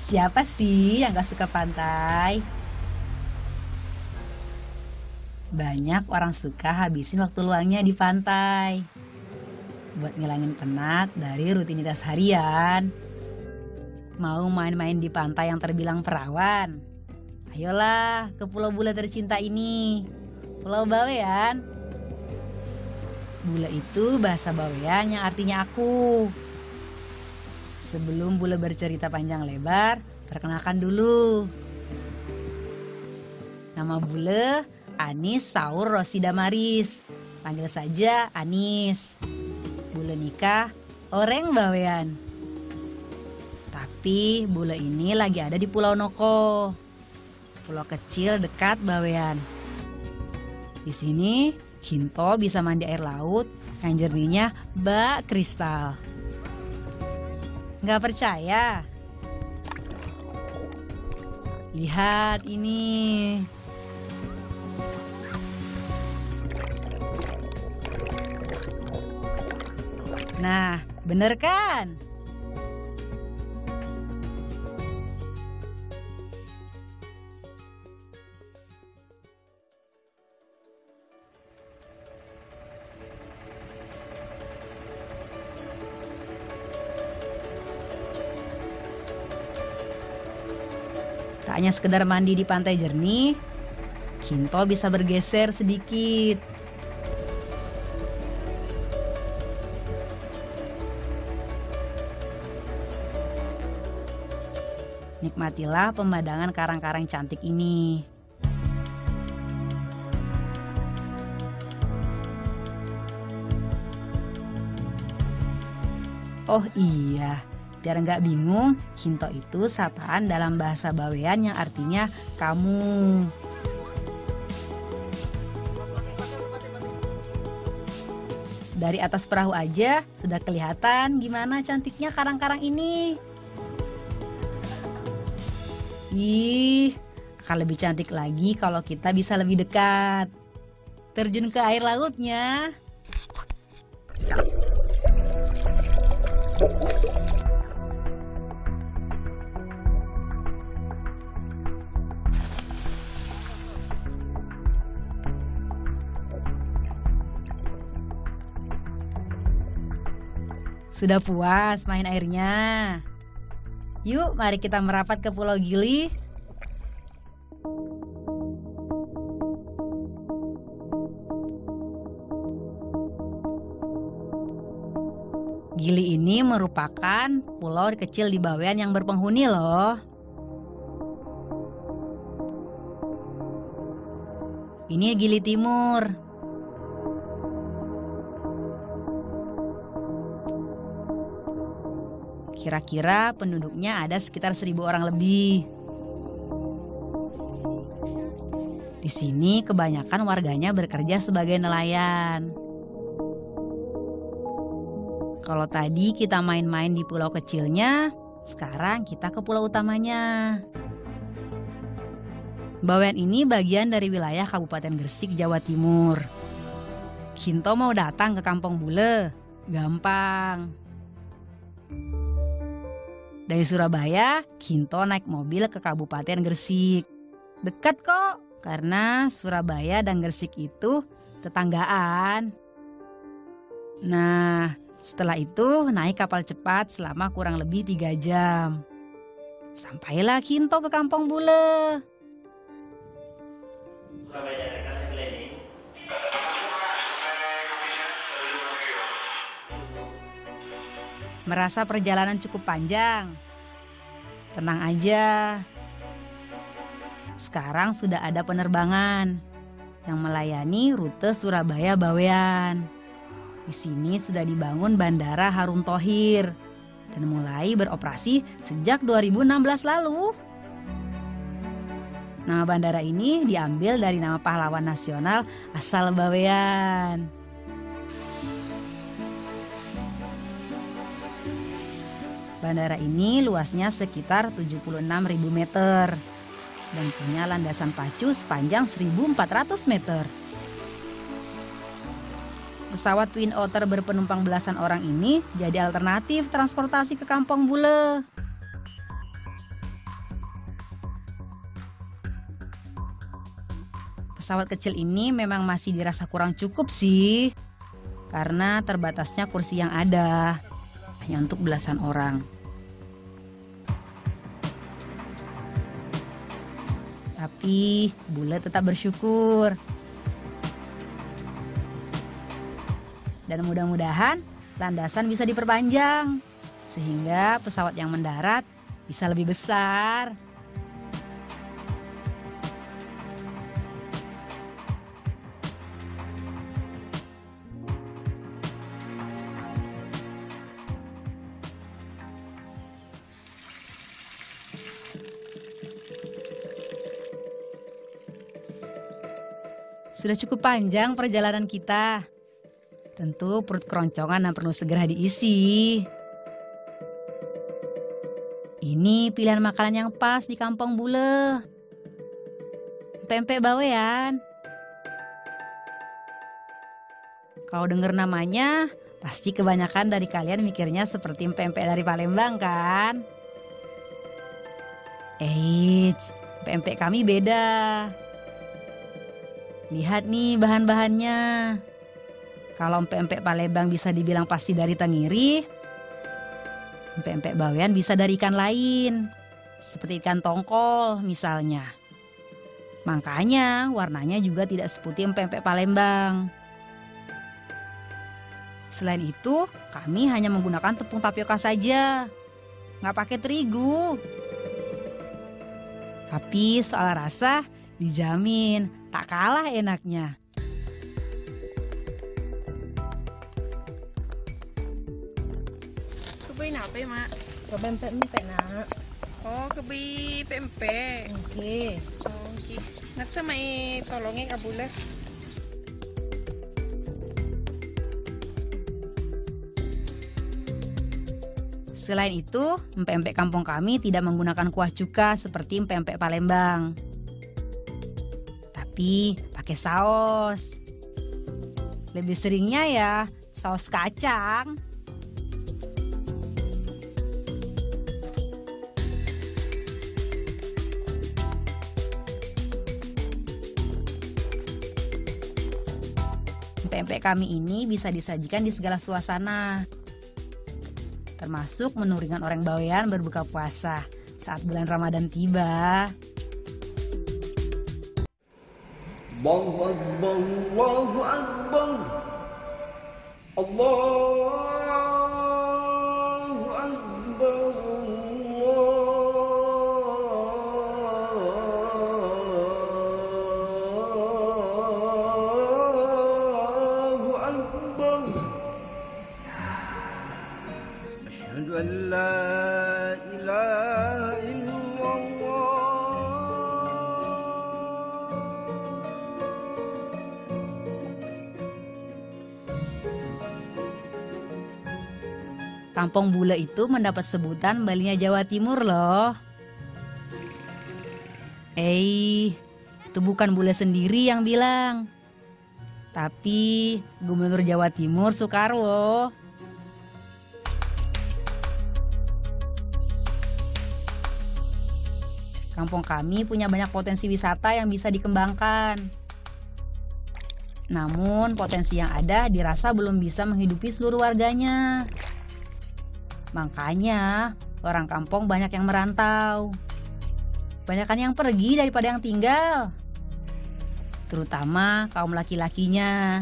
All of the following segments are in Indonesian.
Siapa sih yang gak suka pantai? Banyak orang suka habisin waktu luangnya di pantai buat ngilangin penat dari rutinitas harian. Mau main-main di pantai yang terbilang perawan? Ayolah ke Pulau Bule tercinta ini, Pulau Bawean. Bule itu bahasa Bawean yang artinya aku. Sebelum Bule bercerita panjang lebar, perkenalkan dulu. Nama Bule Anis Saur Rosida Maris. Panggil saja Anis. Bule nikah orang Bawean. Tapi bule ini lagi ada di Pulau Noko, pulau kecil dekat Bawean. Di sini Hinto bisa mandi air laut yang jernihnya bak kristal. Nggak percaya? Lihat ini. Nah, bener kan? Tak hanya sekedar mandi di pantai jernih, Hinto bisa bergeser sedikit. Nikmatilah pemandangan karang-karang cantik ini. Oh iya, biar nggak bingung, Hinto itu sapaan dalam bahasa Bawean yang artinya kamu. Dari atas perahu aja sudah kelihatan gimana cantiknya karang-karang ini. Ih, akan lebih cantik lagi kalau kita bisa lebih dekat. Terjun ke air lautnya. Sudah puas main airnya? Yuk, mari kita merapat ke Pulau Gili. Gili ini merupakan pulau kecil di Bawean yang berpenghuni loh. Ini Gili Timur. Kira-kira penduduknya ada sekitar 1.000 orang lebih. Di sini kebanyakan warganya bekerja sebagai nelayan. Kalau tadi kita main-main di pulau kecilnya, sekarang kita ke pulau utamanya. Bawean ini bagian dari wilayah Kabupaten Gresik, Jawa Timur. Hinto mau datang ke Kampung Bule? Gampang. Dari Surabaya, Hinto naik mobil ke Kabupaten Gresik. Dekat kok, karena Surabaya dan Gresik itu tetanggaan. Nah, setelah itu naik kapal cepat selama kurang lebih 3 jam. Sampailah Hinto ke Kampung Bule. Merasa perjalanan cukup panjang? Tenang aja. Sekarang sudah ada penerbangan yang melayani rute Surabaya Bawean. Di sini sudah dibangun Bandara Harun Thohir dan mulai beroperasi sejak 2016 lalu. Nama bandara ini diambil dari nama pahlawan nasional asal Bawean. Bandara ini luasnya sekitar 76.000 meter dan punya landasan pacu sepanjang 1.400 meter. Pesawat Twin Otter berpenumpang belasan orang ini jadi alternatif transportasi ke Kampung Bule. Pesawat kecil ini memang masih dirasa kurang cukup sih, karena terbatasnya kursi yang ada, hanya untuk belasan orang. Tapi Bule tetap bersyukur. Dan mudah-mudahan landasan bisa diperpanjang, sehingga pesawat yang mendarat bisa lebih besar. Sudah cukup panjang perjalanan kita. Tentu perut keroncongan dan perlu segera diisi. Ini pilihan makanan yang pas di Kampung Bule. Pempek bawean. Kalau dengar namanya, pasti kebanyakan dari kalian mikirnya seperti pempek dari Palembang kan? Eits, pempek kami beda. Lihat nih bahan-bahannya. Kalau pempek Palembang bisa dibilang pasti dari tenggiri, pempek bawean bisa dari ikan lain, seperti ikan tongkol misalnya. Makanya warnanya juga tidak seputih pempek Palembang. Selain itu, kami hanya menggunakan tepung tapioka saja, nggak pakai terigu. Tapi soal rasa, dijamin tak kalah enaknya. Kebi apa ya, Mak? Pempek nak. Oh, kebi pempek. Oke. Oh, oke. Nak may tolongin ka Bule. Selain itu, pempek kampung kami tidak menggunakan kuah cuka seperti pempek Palembang. Tapi pakai saus. Lebih seringnya ya saus kacang. Pempek kami ini bisa disajikan di segala suasana, termasuk menu ringan orang bawean berbuka puasa saat bulan Ramadan tiba. Allahu Akbar, Allahu Akbar, Allahu Akbar, Allahu Akbar. Asyhadu an la ilaha illallah. Kampung Bule itu mendapat sebutan Balinya Jawa Timur loh. Itu bukan Bule sendiri yang bilang, tapi Gubernur Jawa Timur Soekarwo. Kampung kami punya banyak potensi wisata yang bisa dikembangkan. Namun potensi yang ada dirasa belum bisa menghidupi seluruh warganya. Makanya orang kampung banyak yang merantau. Banyakan yang pergi daripada yang tinggal. Terutama kaum laki-lakinya.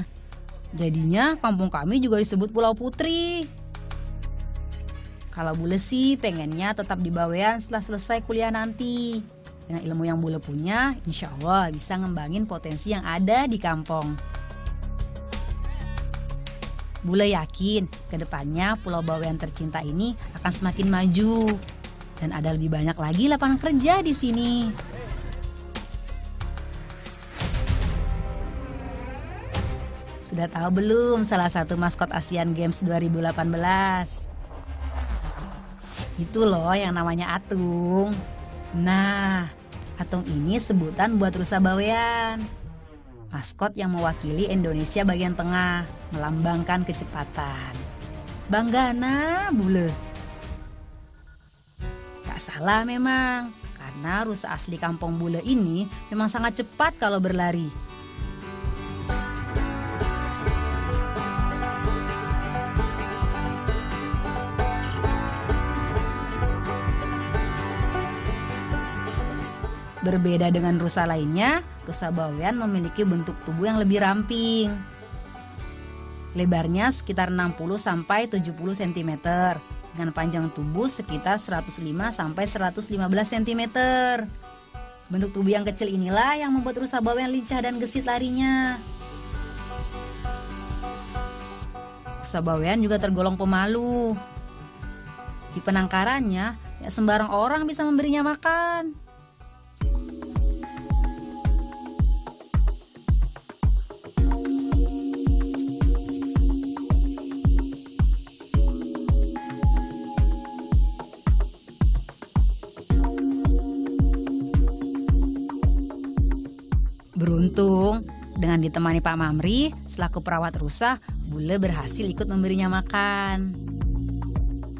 Jadinya kampung kami juga disebut Pulau Putri. Kalau Bule sih pengennya tetap di bawean setelah selesai kuliah nanti. Dengan ilmu yang Bule punya, insya Allah bisa ngembangin potensi yang ada di kampung. Bule yakin kedepannya Pulau Bawean tercinta ini akan semakin maju dan ada lebih banyak lagi lapangan kerja di sini. Sudah tahu belum salah satu maskot Asian Games 2018? Itu loh yang namanya Atung. Nah, Atung ini sebutan buat rusa bawean. Maskot yang mewakili Indonesia bagian tengah, melambangkan kecepatan. Banggana Bule. Tak salah memang, karena rusa asli kampung Bule ini memang sangat cepat kalau berlari. Berbeda dengan rusa lainnya, rusa bawean memiliki bentuk tubuh yang lebih ramping. Lebarnya sekitar 60-70 cm, dengan panjang tubuh sekitar 105-115 cm. Bentuk tubuh yang kecil inilah yang membuat rusa bawean lincah dan gesit larinya. Rusa bawean juga tergolong pemalu. Di penangkarannya, ya sembarang orang bisa memberinya makan. Beruntung, dengan ditemani Pak Mamri, selaku perawat rusa, Bule berhasil ikut memberinya makan.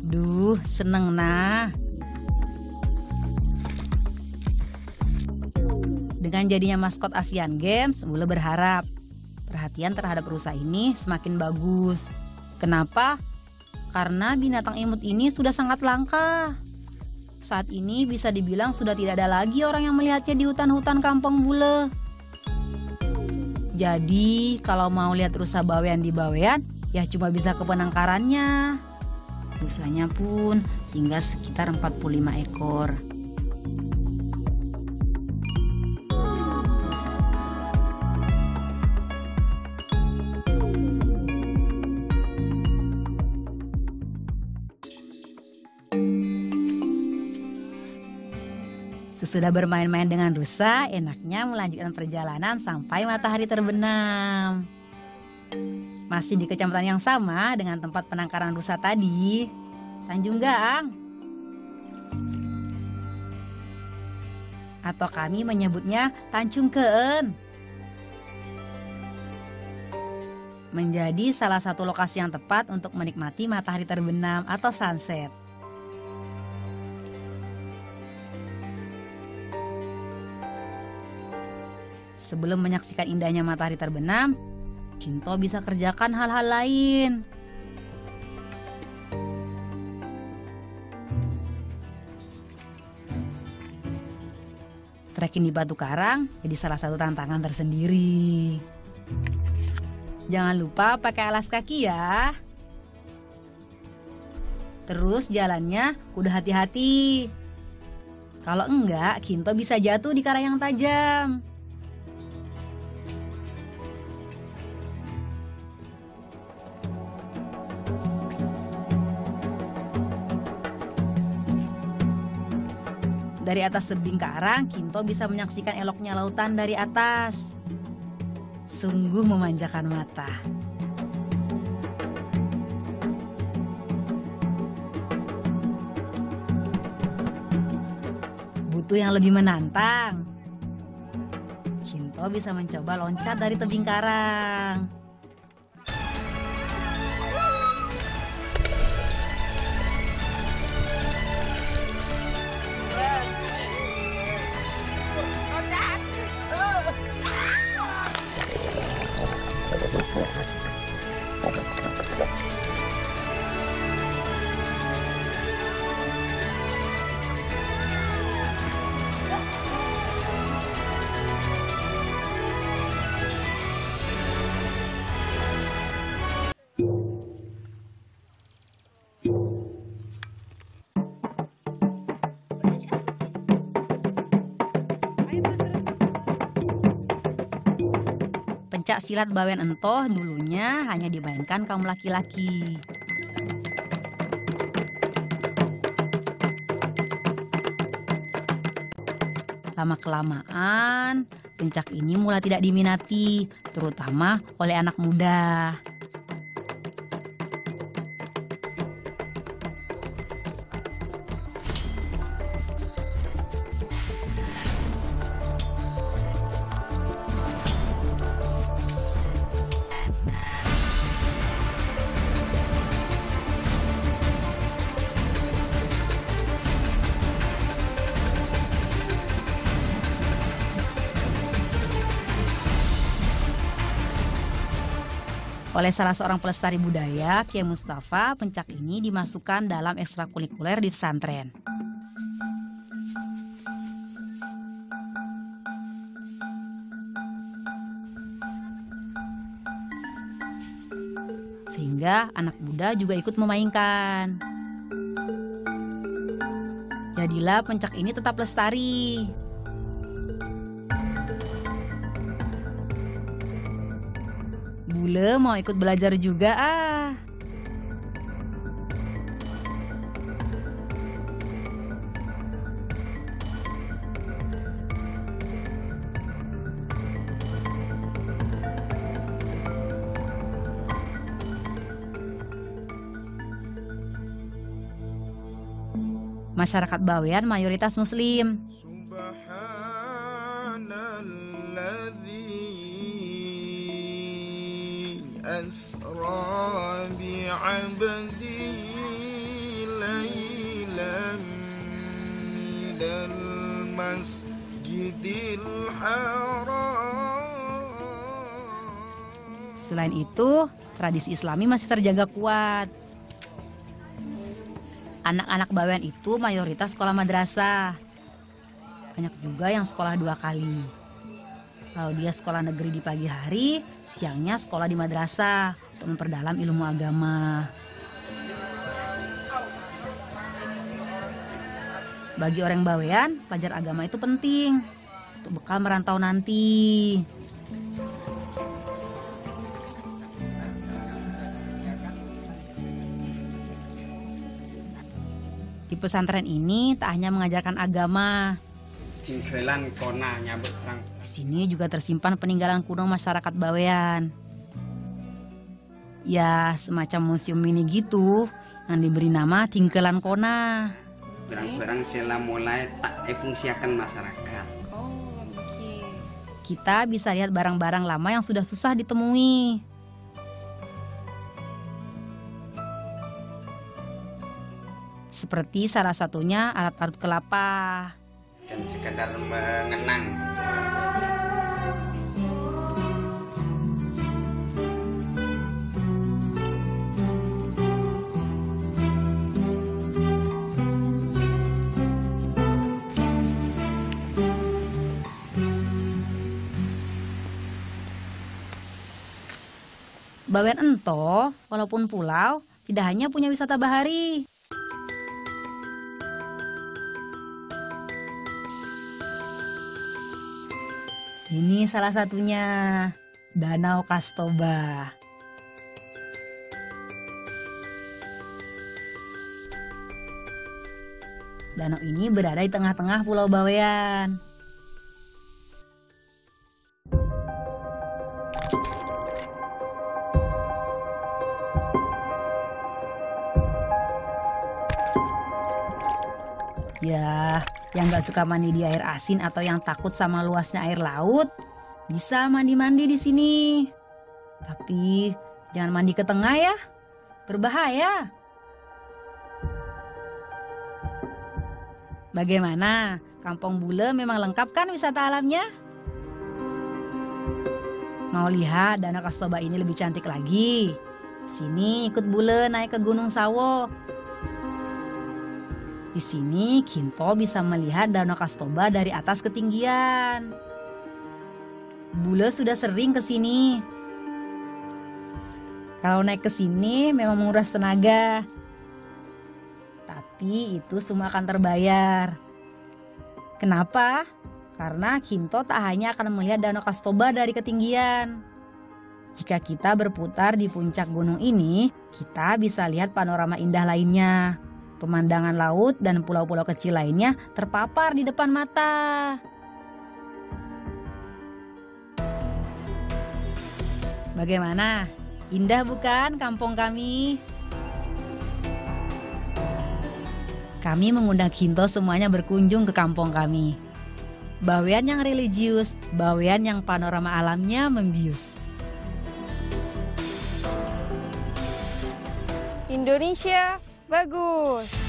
Duh, seneng nah. Dengan jadinya maskot Asian Games, Bule berharap perhatian terhadap rusa ini semakin bagus. Kenapa? Karena binatang imut ini sudah sangat langka. Saat ini bisa dibilang sudah tidak ada lagi orang yang melihatnya di hutan-hutan kampung Bule. Jadi kalau mau lihat rusa bawean di bawean, ya cuma bisa ke penangkarannya. Rusanya pun tinggal sekitar 45 ekor. Sesudah bermain-main dengan rusa, enaknya melanjutkan perjalanan sampai matahari terbenam. Masih di kecamatan yang sama dengan tempat penangkaran rusa tadi, Tanjung Gaang. Atau kami menyebutnya Tanjung Keun. Menjadi salah satu lokasi yang tepat untuk menikmati matahari terbenam atau sunset. Sebelum menyaksikan indahnya matahari terbenam, Kinto bisa kerjakan hal-hal lain. Trekking di batu karang jadi salah satu tantangan tersendiri. Jangan lupa pakai alas kaki ya. Terus jalannya kudu hati-hati. Kalau enggak, Kinto bisa jatuh di karang yang tajam. Dari atas tebing karang, Kinto bisa menyaksikan eloknya lautan dari atas. Sungguh memanjakan mata. Butuh yang lebih menantang. Kinto bisa mencoba loncat dari tebing karang. Pencak silat bawean entoh dulunya hanya dimainkan kaum laki-laki. Lama-kelamaan, pencak ini mulai tidak diminati, terutama oleh anak muda. Oleh salah seorang pelestari budaya, Kiai Mustafa, pencak ini dimasukkan dalam ekstrakurikuler di pesantren. sehingga anak muda juga ikut memainkan. Jadilah pencak ini tetap lestari. Bule mau ikut belajar juga ah. Masyarakat Bawean mayoritas Muslim. Subhanalladzi asra bi'abdihi laylan minal masjidil haram. Selain itu, tradisi Islami masih terjaga kuat. Anak-anak Bawean itu mayoritas sekolah madrasah. Banyak juga yang sekolah 2 kali. Kalau dia sekolah negeri di pagi hari, siangnya sekolah di madrasah untuk memperdalam ilmu agama. Bagi orang Bawean, belajar agama itu penting untuk bekal merantau nanti. Di pesantren ini tak hanya mengajarkan agama. Tinggalan kona nyabut perang. Di sini juga tersimpan peninggalan kuno masyarakat Bawean. Ya, semacam museum mini gitu yang diberi nama Tinggalan Kona. Barang-barang sila mulai tak difungsiakan masyarakat. Oh, okay. Kita bisa lihat barang-barang lama yang sudah susah ditemui. Seperti salah satunya alat parut kelapa. Dan sekedar mengenang. Bawean ento, walaupun pulau, tidak hanya punya wisata bahari. Ini salah satunya, Danau Kastoba. Danau ini berada di tengah-tengah Pulau Bawean. Ya, yang gak suka mandi di air asin atau yang takut sama luasnya air laut, bisa mandi-mandi di sini. Tapi jangan mandi ke tengah ya, berbahaya. Bagaimana? Kampung Bule memang lengkap kan wisata alamnya? Mau lihat Danau Kastoba ini lebih cantik lagi? Sini ikut Bule naik ke Gunung Sawo. Di sini Kinto bisa melihat Danau Kastoba dari atas ketinggian. Bule sudah sering ke sini. Kalau naik ke sini memang menguras tenaga. Tapi itu semua akan terbayar. Kenapa? Karena Kinto tak hanya akan melihat Danau Kastoba dari ketinggian. Jika kita berputar di puncak gunung ini, kita bisa lihat panorama indah lainnya. Pemandangan laut dan pulau-pulau kecil lainnya terpapar di depan mata. Bagaimana? Indah bukan kampung kami? Kami mengundang Kinto semuanya berkunjung ke kampung kami. Bawean yang religius, Bawean yang panorama alamnya membius. Indonesia bagus.